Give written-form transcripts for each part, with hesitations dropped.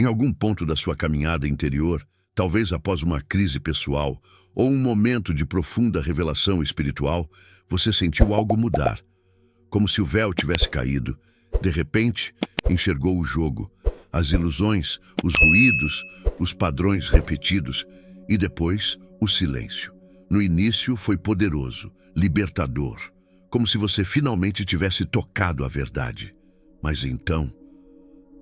Em algum ponto da sua caminhada interior, talvez após uma crise pessoal ou um momento de profunda revelação espiritual, você sentiu algo mudar. Como se o véu tivesse caído. De repente, enxergou o jogo, as ilusões, os ruídos, os padrões repetidos e depois o silêncio. No início foi poderoso, libertador, como se você finalmente tivesse tocado a verdade. Mas então,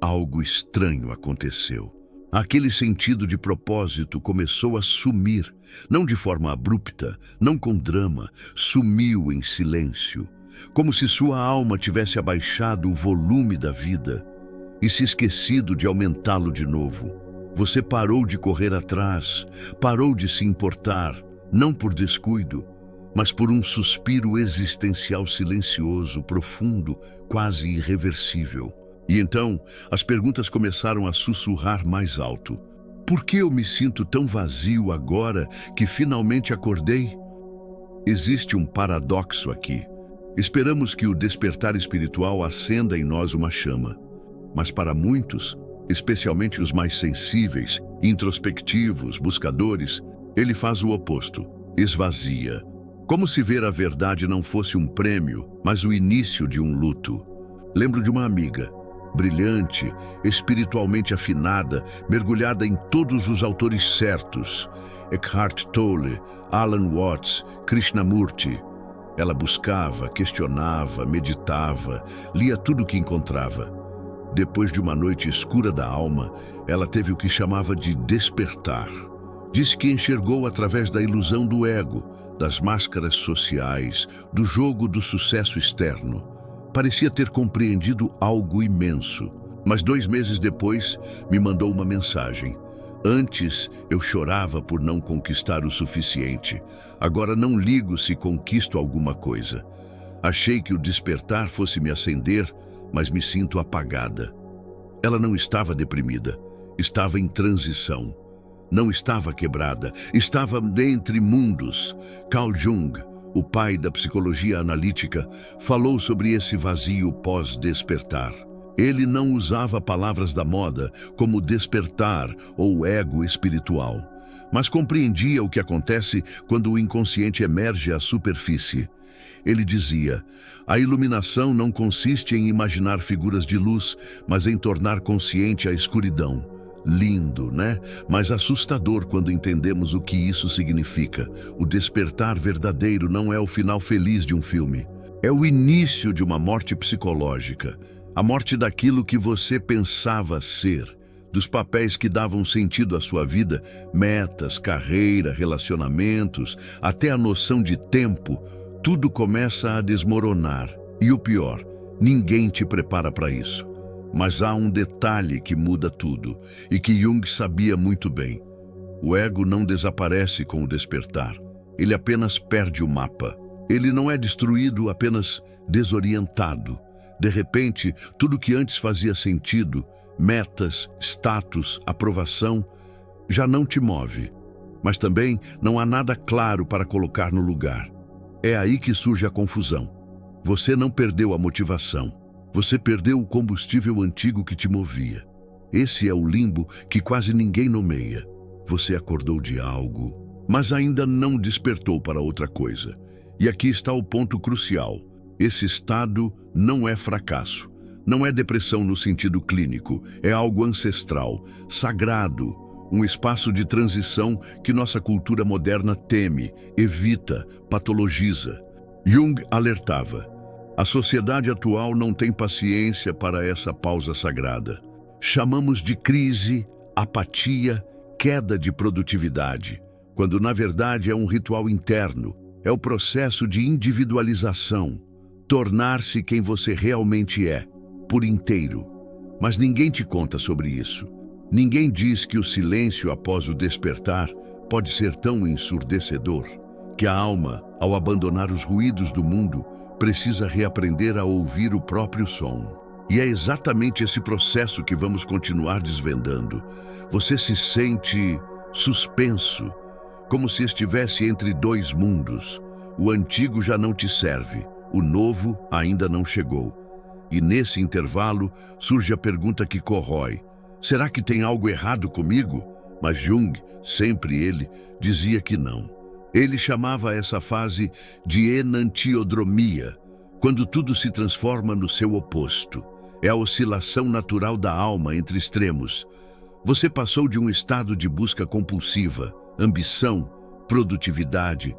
algo estranho aconteceu. Aquele sentido de propósito começou a sumir, não de forma abrupta, não com drama, sumiu em silêncio, como se sua alma tivesse abaixado o volume da vida e se esquecido de aumentá-lo de novo. Você parou de correr atrás, parou de se importar, não por descuido, mas por um suspiro existencial silencioso, profundo, quase irreversível. E então, as perguntas começaram a sussurrar mais alto. Por que eu me sinto tão vazio agora que finalmente acordei? Existe um paradoxo aqui. Esperamos que o despertar espiritual acenda em nós uma chama. Mas para muitos, especialmente os mais sensíveis, introspectivos, buscadores, ele faz o oposto, esvazia. Como se ver a verdade não fosse um prêmio, mas o início de um luto. Lembro de uma amiga, brilhante, espiritualmente afinada, mergulhada em todos os autores certos. Eckhart Tolle, Alan Watts, Krishnamurti. Ela buscava, questionava, meditava, lia tudo o que encontrava. Depois de uma noite escura da alma, ela teve o que chamava de despertar. Disse que enxergou através da ilusão do ego, das máscaras sociais, do jogo do sucesso externo. Parecia ter compreendido algo imenso, mas 2 meses depois me mandou uma mensagem. Antes eu chorava por não conquistar o suficiente. Agora não ligo se conquisto alguma coisa. Achei que o despertar fosse me acender, mas me sinto apagada. Ela não estava deprimida, estava em transição. Não estava quebrada, estava entre mundos. Carl Jung, o pai da psicologia analítica, falou sobre esse vazio pós-despertar. Ele não usava palavras da moda, como despertar ou ego espiritual, mas compreendia o que acontece quando o inconsciente emerge à superfície. Ele dizia: a iluminação não consiste em imaginar figuras de luz, mas em tornar consciente a escuridão. Lindo, né? Mas assustador quando entendemos o que isso significa. O despertar verdadeiro não é o final feliz de um filme. É o início de uma morte psicológica. A morte daquilo que você pensava ser, dos papéis que davam sentido à sua vida, metas, carreira, relacionamentos, até a noção de tempo. Tudo começa a desmoronar. E o pior, ninguém te prepara para isso. Mas há um detalhe que muda tudo, e que Jung sabia muito bem. O ego não desaparece com o despertar. Ele apenas perde o mapa. Ele não é destruído, apenas desorientado. De repente, tudo que antes fazia sentido, metas, status, aprovação, já não te move. Mas também não há nada claro para colocar no lugar. É aí que surge a confusão. Você não perdeu a motivação. Você perdeu o combustível antigo que te movia. Esse é o limbo que quase ninguém nomeia. Você acordou de algo, mas ainda não despertou para outra coisa. E aqui está o ponto crucial. Esse estado não é fracasso. Não é depressão no sentido clínico. É algo ancestral, sagrado. Um espaço de transição que nossa cultura moderna teme, evita, patologiza. Jung alertava: a sociedade atual não tem paciência para essa pausa sagrada. Chamamos de crise, apatia, queda de produtividade, quando na verdade é um ritual interno, é o processo de individualização, tornar-se quem você realmente é, por inteiro. Mas ninguém te conta sobre isso. Ninguém diz que o silêncio após o despertar pode ser tão ensurdecedor, que a alma, ao abandonar os ruídos do mundo, precisa reaprender a ouvir o próprio som. E é exatamente esse processo que vamos continuar desvendando. Você se sente suspenso, como se estivesse entre 2 mundos. O antigo já não te serve, o novo ainda não chegou. E nesse intervalo surge a pergunta que corrói: Será que tem algo errado comigo? Mas Jung, sempre ele, dizia que não. Ele chamava essa fase de enantiodromia, quando tudo se transforma no seu oposto. É a oscilação natural da alma entre extremos. Você passou de um estado de busca compulsiva, ambição, produtividade,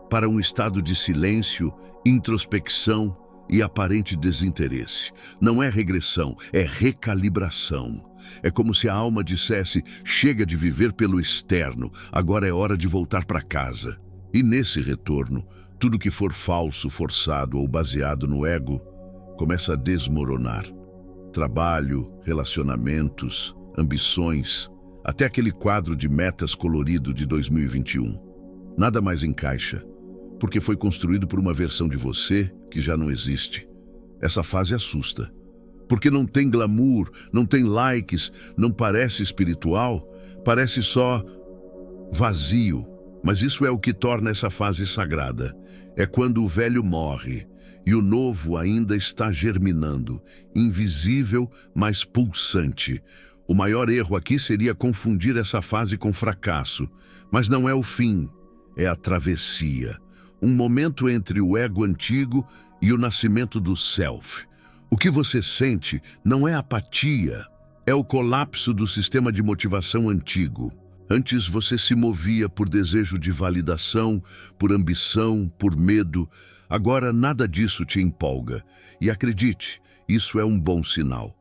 para um estado de silêncio, introspecção e aparente desinteresse. Não é regressão, é recalibração. É como se a alma dissesse: chega de viver pelo externo, agora é hora de voltar para casa. E nesse retorno, tudo que for falso, forçado ou baseado no ego começa a desmoronar. Trabalho, relacionamentos, ambições, até aquele quadro de metas colorido de 2021. Nada mais encaixa, porque foi construído por uma versão de você que já não existe. Essa fase assusta, porque não tem glamour, não tem likes, não parece espiritual, parece só vazio. Mas isso é o que torna essa fase sagrada. É quando o velho morre e o novo ainda está germinando, invisível, mas pulsante. O maior erro aqui seria confundir essa fase com fracasso, mas não é o fim, é a travessia. Um momento entre o ego antigo e o nascimento do self. O que você sente não é apatia, é o colapso do sistema de motivação antigo. Antes você se movia por desejo de validação, por ambição, por medo. Agora nada disso te empolga. E acredite, isso é um bom sinal.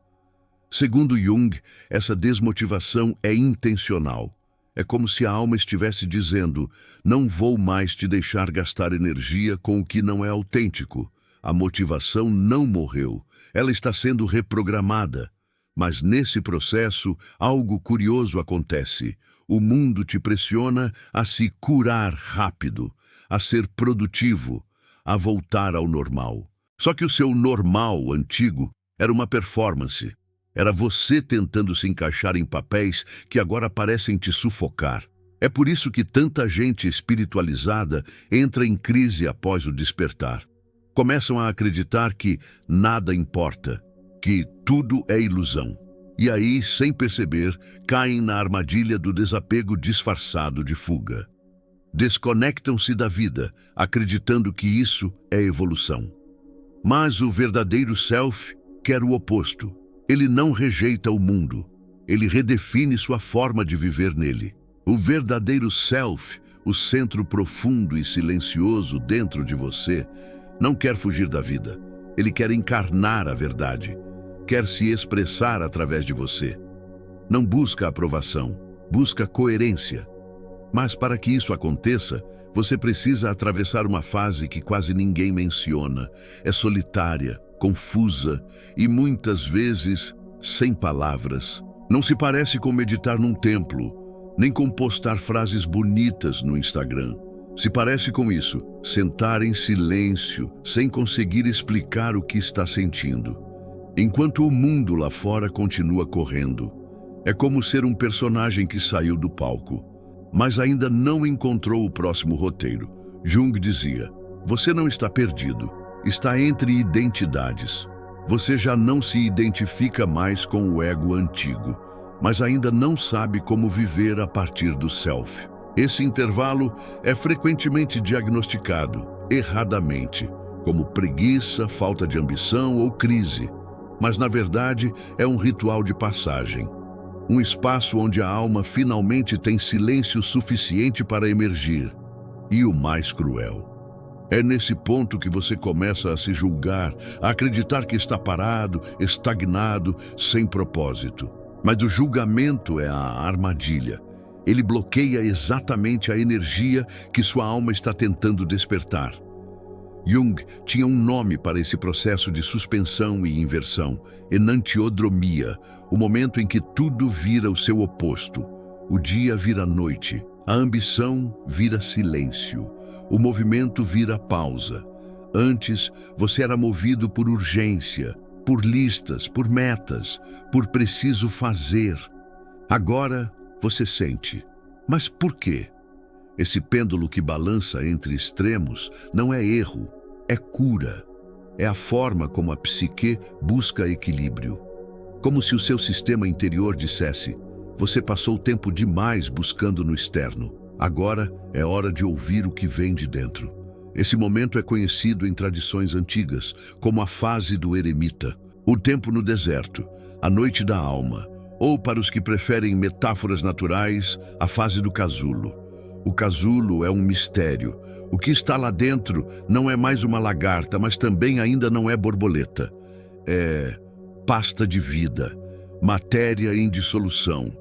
Segundo Jung, essa desmotivação é intencional. É como se a alma estivesse dizendo: não vou mais te deixar gastar energia com o que não é autêntico. A motivação não morreu, ela está sendo reprogramada. Mas nesse processo, algo curioso acontece. O mundo te pressiona a se curar rápido, a ser produtivo, a voltar ao normal. Só que o seu normal antigo era uma performance. Era você tentando se encaixar em papéis que agora parecem te sufocar. É por isso que tanta gente espiritualizada entra em crise após o despertar. Começam a acreditar que nada importa, que tudo é ilusão. E aí, sem perceber, caem na armadilha do desapego disfarçado de fuga. Desconectam-se da vida, acreditando que isso é evolução. Mas o verdadeiro self quer o oposto. Ele não rejeita o mundo. Ele redefine sua forma de viver nele. O verdadeiro self, o centro profundo e silencioso dentro de você, não quer fugir da vida. Ele quer encarnar a verdade. Quer se expressar através de você. Não busca aprovação, busca coerência. Mas para que isso aconteça, você precisa atravessar uma fase que quase ninguém menciona. É solitária, confusa e muitas vezes sem palavras. Não se parece com meditar num templo, nem com postar frases bonitas no Instagram. Se parece com isso, sentar em silêncio, sem conseguir explicar o que está sentindo. Enquanto o mundo lá fora continua correndo. É como ser um personagem que saiu do palco, mas ainda não encontrou o próximo roteiro. Jung dizia: você não está perdido, está entre identidades. Você já não se identifica mais com o ego antigo, mas ainda não sabe como viver a partir do self. Esse intervalo é frequentemente diagnosticado, erradamente, como preguiça, falta de ambição ou crise. Mas, na verdade, é um ritual de passagem. Um espaço onde a alma finalmente tem silêncio suficiente para emergir. E o mais cruel: é nesse ponto que você começa a se julgar, a acreditar que está parado, estagnado, sem propósito. Mas o julgamento é a armadilha. Ele bloqueia exatamente a energia que sua alma está tentando despertar. Jung tinha um nome para esse processo de suspensão e inversão: enantiodromia, o momento em que tudo vira o seu oposto. O dia vira noite, a ambição vira silêncio, o movimento vira pausa. Antes, você era movido por urgência, por listas, por metas, por preciso fazer. Agora, você sente. Mas por quê? Esse pêndulo que balança entre extremos não é erro, é cura. É a forma como a psique busca equilíbrio. Como se o seu sistema interior dissesse: você passou tempo demais buscando no externo. Agora é hora de ouvir o que vem de dentro. Esse momento é conhecido em tradições antigas como a fase do eremita, o tempo no deserto, a noite da alma, ou, para os que preferem metáforas naturais, a fase do casulo. O casulo é um mistério. O que está lá dentro não é mais uma lagarta, mas também ainda não é borboleta. É pasta de vida, matéria em dissolução.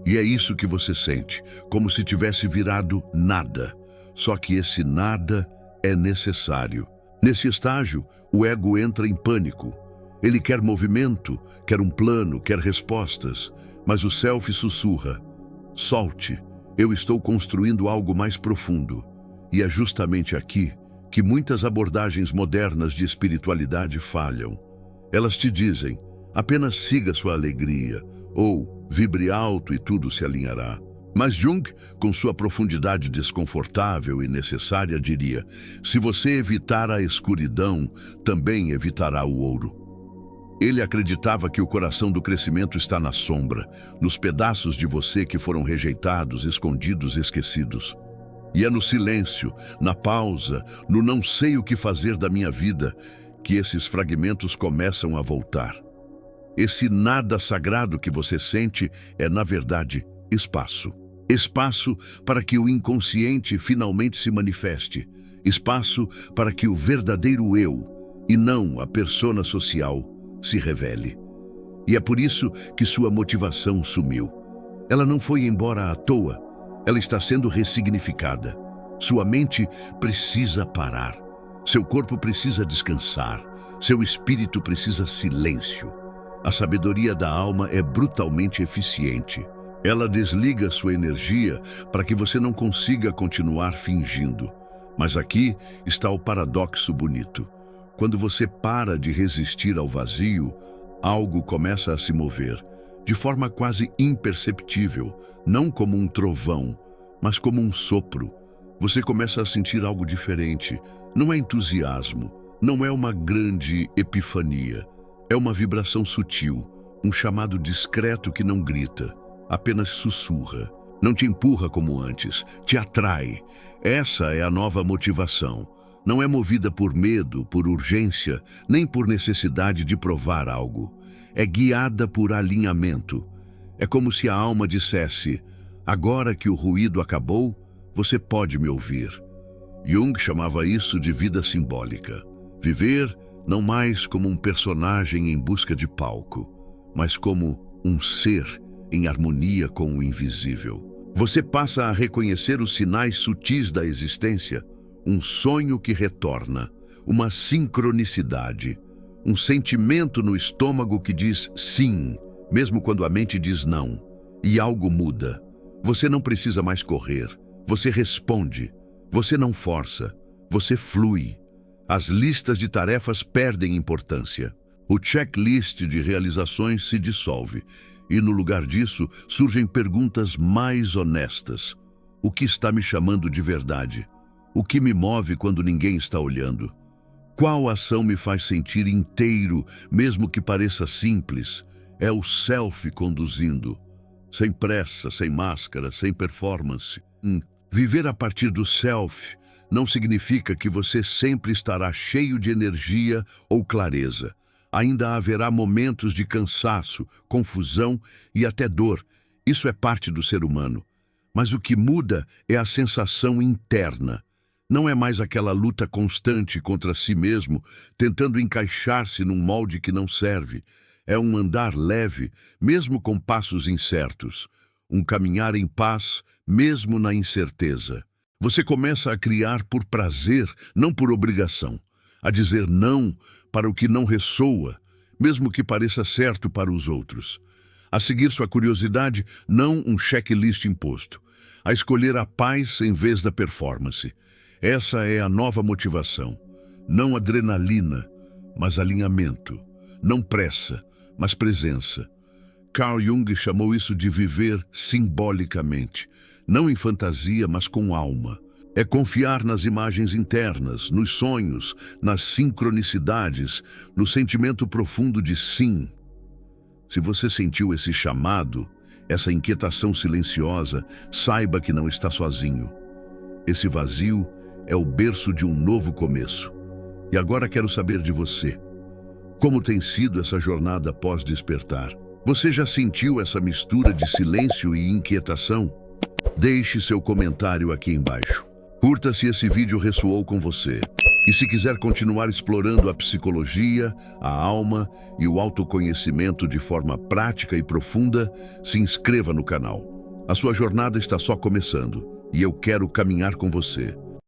E é isso que você sente, como se tivesse virado nada. Só que esse nada é necessário. Nesse estágio, o ego entra em pânico. Ele quer movimento, quer um plano, quer respostas, mas o self sussurra: solte, eu estou construindo algo mais profundo. E é justamente aqui que muitas abordagens modernas de espiritualidade falham. Elas te dizem: apenas siga sua alegria, ou vibre alto e tudo se alinhará. Mas Jung, com sua profundidade desconfortável e necessária, diria: se você evitar a escuridão, também evitará o ouro. Ele acreditava que o coração do crescimento está na sombra, nos pedaços de você que foram rejeitados, escondidos, esquecidos. E é no silêncio, na pausa, no não sei o que fazer da minha vida, que esses fragmentos começam a voltar. Esse nada sagrado que você sente é, na verdade, espaço. Espaço para que o inconsciente finalmente se manifeste. Espaço para que o verdadeiro eu, e não a persona social, se revele. E é por isso que sua motivação sumiu. Ela não foi embora à toa. Ela está sendo ressignificada. Sua mente precisa parar. Seu corpo precisa descansar. Seu espírito precisa silêncio. A sabedoria da alma é brutalmente eficiente. Ela desliga sua energia para que você não consiga continuar fingindo. Mas aqui está o paradoxo bonito. Quando você para de resistir ao vazio, algo começa a se mover, de forma quase imperceptível, não como um trovão, mas como um sopro. Você começa a sentir algo diferente. Não é entusiasmo, não é uma grande epifania. É uma vibração sutil, um chamado discreto que não grita, apenas sussurra. Não te empurra como antes, te atrai. Essa é a nova motivação. Não é movida por medo, por urgência, nem por necessidade de provar algo. É guiada por alinhamento. É como se a alma dissesse: agora que o ruído acabou, você pode me ouvir. Jung chamava isso de vida simbólica. Viver não mais como um personagem em busca de palco, mas como um ser em harmonia com o invisível. Você passa a reconhecer os sinais sutis da existência, um sonho que retorna, uma sincronicidade, um sentimento no estômago que diz sim, mesmo quando a mente diz não, e algo muda. Você não precisa mais correr, você responde, você não força, você flui. As listas de tarefas perdem importância. O checklist de realizações se dissolve, e no lugar disso surgem perguntas mais honestas. O que está me chamando de verdade? O que me move quando ninguém está olhando? Qual ação me faz sentir inteiro, mesmo que pareça simples? É o self conduzindo. Sem pressa, sem máscara, sem performance. Viver a partir do self não significa que você sempre estará cheio de energia ou clareza. Ainda haverá momentos de cansaço, confusão e até dor. Isso é parte do ser humano. Mas o que muda é a sensação interna. Não é mais aquela luta constante contra si mesmo, tentando encaixar-se num molde que não serve. É um andar leve, mesmo com passos incertos. Um caminhar em paz, mesmo na incerteza. Você começa a criar por prazer, não por obrigação. A dizer não para o que não ressoa, mesmo que pareça certo para os outros. A seguir sua curiosidade, não um checklist imposto. A escolher a paz em vez da performance. Essa é a nova motivação. Não adrenalina, mas alinhamento. Não pressa, mas presença. Carl Jung chamou isso de viver simbolicamente. Não em fantasia, mas com alma. É confiar nas imagens internas, nos sonhos, nas sincronicidades, no sentimento profundo de sim. Se você sentiu esse chamado, essa inquietação silenciosa, saiba que não está sozinho. Esse vazio é o berço de um novo começo. E agora quero saber de você. Como tem sido essa jornada pós-despertar? Você já sentiu essa mistura de silêncio e inquietação? Deixe seu comentário aqui embaixo. Curta se esse vídeo ressoou com você. E se quiser continuar explorando a psicologia, a alma e o autoconhecimento de forma prática e profunda, se inscreva no canal. A sua jornada está só começando e eu quero caminhar com você.